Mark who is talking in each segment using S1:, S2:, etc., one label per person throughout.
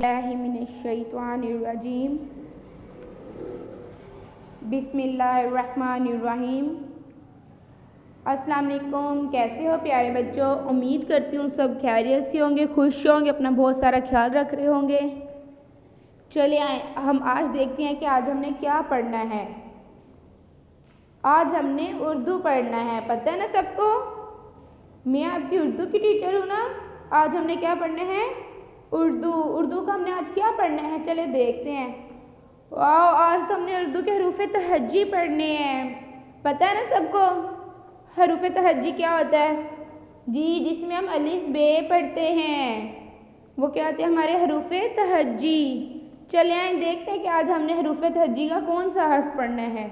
S1: बिस्मिल्लाहिमिनश्शैतानिर्रजीम बिस्मिल्लाहिर्रहमानिर्रहीम। अस्सलाम वालेकुम। कैसे हो प्यारे बच्चों? उम्मीद करती हूँ सब खैरियत से होंगे, खुश होंगे, अपना बहुत सारा ख्याल रख रहे होंगे। चलिए आए हम आज देखते हैं कि आज हमने क्या पढ़ना है। आज हमने उर्दू पढ़ना है, पता है ना सबको। मैं आपकी उर्दू की टीचर हूँ ना। आज हमने क्या पढ़ना है? उर्दू का हमने आज क्या पढ़ना है, चले देखते हैं। वाह, आज तो हमने उर्दू के हरूफ़े तहज्जी पढ़ने हैं। पता है ना सबको हरूफ़े तहज्जी क्या होता है? जी, जिसमें हम अलिफ बे पढ़ते हैं वो क्या होते हैं? हमारे हरूफ़े तहज्जी। चले आए देखते हैं कि आज हमने हरूफ़े तहज्जी का कौन सा हर्फ पढ़ना है।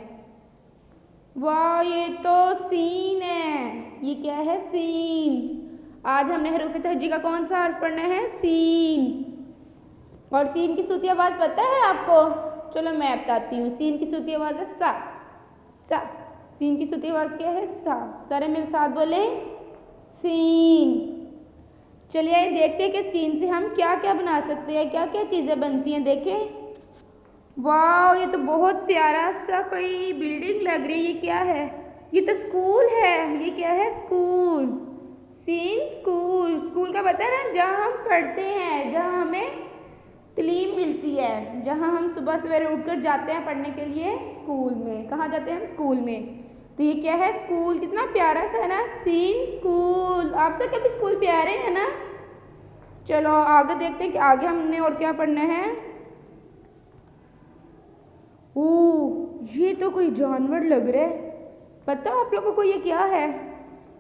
S1: वाह, ये तो सीन है। ये क्या है? सीन। आज हमने हरूफ़ तहज्जी का कौन सा हर्फ पढ़ना है? सीन। और सीन की सूती आवाज़ पता है आपको? चलो मैं बताती हूँ। सीन की सूती आवाज़ है सा। सा। सीन की सूती आवाज़ क्या है? सा। सारे मेरे साथ बोले सीन। चलिए देखते हैं कि सीन से हम क्या क्या बना सकते हैं, क्या क्या चीज़ें बनती हैं। देखें, वाह, ये तो बहुत प्यारा सा कोई बिल्डिंग लग रही है। ये क्या है? ये तो स्कूल है। ये क्या है? स्कूल। Scene school. स्कूल का पता है ना, जहाँ हम पढ़ते हैं, जहाँ हमें तालीम मिलती है, जहाँ हम सुबह सवेरे उठकर जाते हैं पढ़ने के लिए स्कूल में। कहाँ जाते हैं हम? स्कूल में। तो ये क्या है? स्कूल। कितना प्यारा सा है ना, सीन स्कूल। आपसे कभी स्कूल प्यारे है ना? चलो आगे देखते हैं कि आगे हमने और क्या पढ़ना है। ओह, ये तो कोई जानवर लग रहा है। पता है आप लोगों को ये क्या है?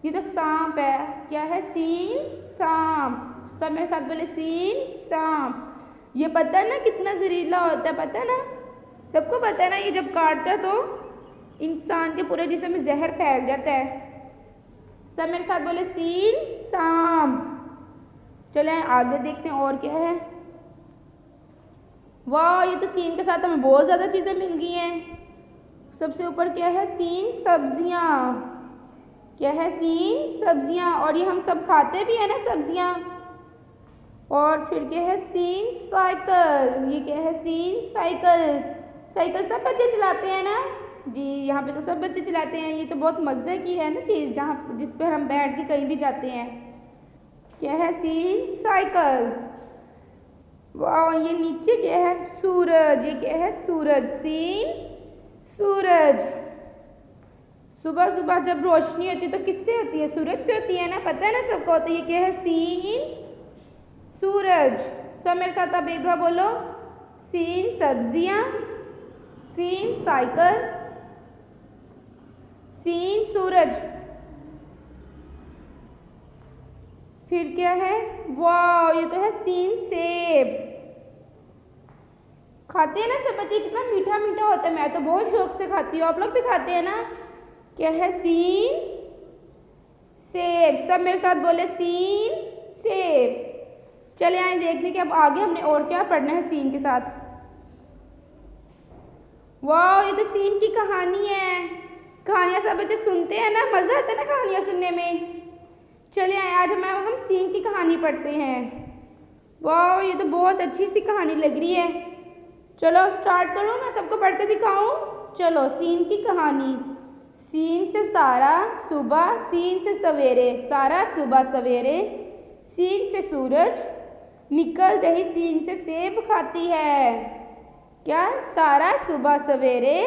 S1: ये तो सांप है। क्या है? सीन सांप। सब मेरे साथ बोले सीन सांप। ये पता है ना कितना जहरीला होता है? पता है ना? सबको पता है ना? ये जब काटता है तो इंसान के पूरे जिस्म में जहर फैल जाता है। सब मेरे साथ बोले सीन सांप। चले आगे देखते हैं और क्या है। वाह, ये तो सीन के साथ हमें बहुत ज़्यादा चीज़ें मिल गई हैं। सबसे ऊपर क्या है? सीन सब्जियाँ। क्या है? सीन सब्जियाँ। और ये हम सब खाते भी हैं ना सब्जियाँ। और फिर क्या है? सीन साइकिल। ये क्या है? सीन साइकिल। साइकिल सब बच्चे चलाते हैं ना? जी, यहाँ पे तो सब बच्चे चलाते हैं। ये तो बहुत मज़े की है ना चीज़, जहाँ जिस पर हम बैठ के कहीं भी जाते हैं। क्या है? सीन साइकिल। वाह, ये नीचे क्या है? सूरज। ये क्या है? सूरज। सीन सूरज। सुबह सुबह जब रोशनी होती है तो किससे होती है? सूरज से होती है ना? पता है ना सबको? तो ये क्या है? सीन सूरज। सब मेरे साथ आप एक बार बोलो, सीन सब्जियां, सीन साइकिल, सीन सूरज। फिर क्या है? वाह, ये तो है सीन सेब। खाते हैं ना सब बच्चे? कितना मीठा मीठा होता है। मैं तो बहुत शौक से खाती हूँ। आप लोग भी खाते हैं ना? क्या है? सीन सेब। सब मेरे साथ बोले सीन सेब। चले आए देखने के अब आगे हमने और क्या पढ़ना है सीन के साथ। वाह, ये तो सीन की कहानी है। कहानियाँ सब बच्चे सुनते हैं ना, मज़ा आता है ना कहानियाँ सुनने में। चलिए आए आज हम सीन की कहानी पढ़ते हैं। वाह, ये तो बहुत अच्छी सी कहानी लग रही है। चलो स्टार्ट करूँ, मैं सबको पढ़ के दिखाऊँ। चलो, सीन की कहानी। सीन से सारा सुबह, सीन से सवेरे, सारा सुबह सवेरे, सीन से सूरज निकलते ही सीन से सेब खाती है। क्या? सारा सुबह सवेरे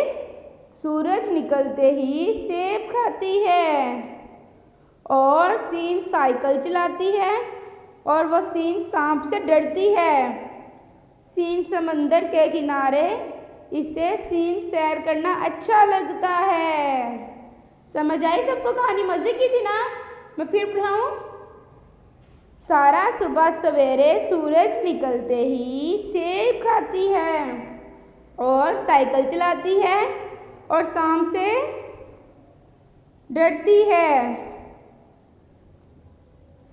S1: सूरज निकलते ही सेब खाती है। और सीन साइकिल चलाती है और वह सीन सांप से डरती है। सीन समंदर के किनारे, इसे सीन सैर करना अच्छा लगता है। समझ आई सबको कहानी? मज़े की थी ना? मैं फिर पढ़ाऊँ। सारा सुबह सवेरे सूरज निकलते ही सेब खाती है और साइकिल चलाती है और सांप से डरती है।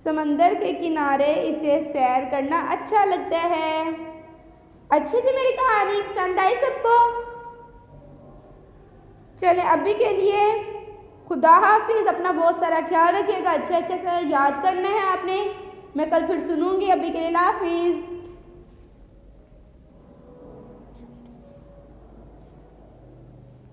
S1: समंदर के किनारे इसे सैर करना अच्छा लगता है। अच्छी थी मेरी कहानी? पसंद आई सबको? चले अभी के लिए खुदा हाफिज़। अपना बहुत सारा ख्याल रखिएगा। अच्छे अच्छे से याद करना है आपने। मैं कल फिर सुनूंगी। अभी के लिए हाफिज़।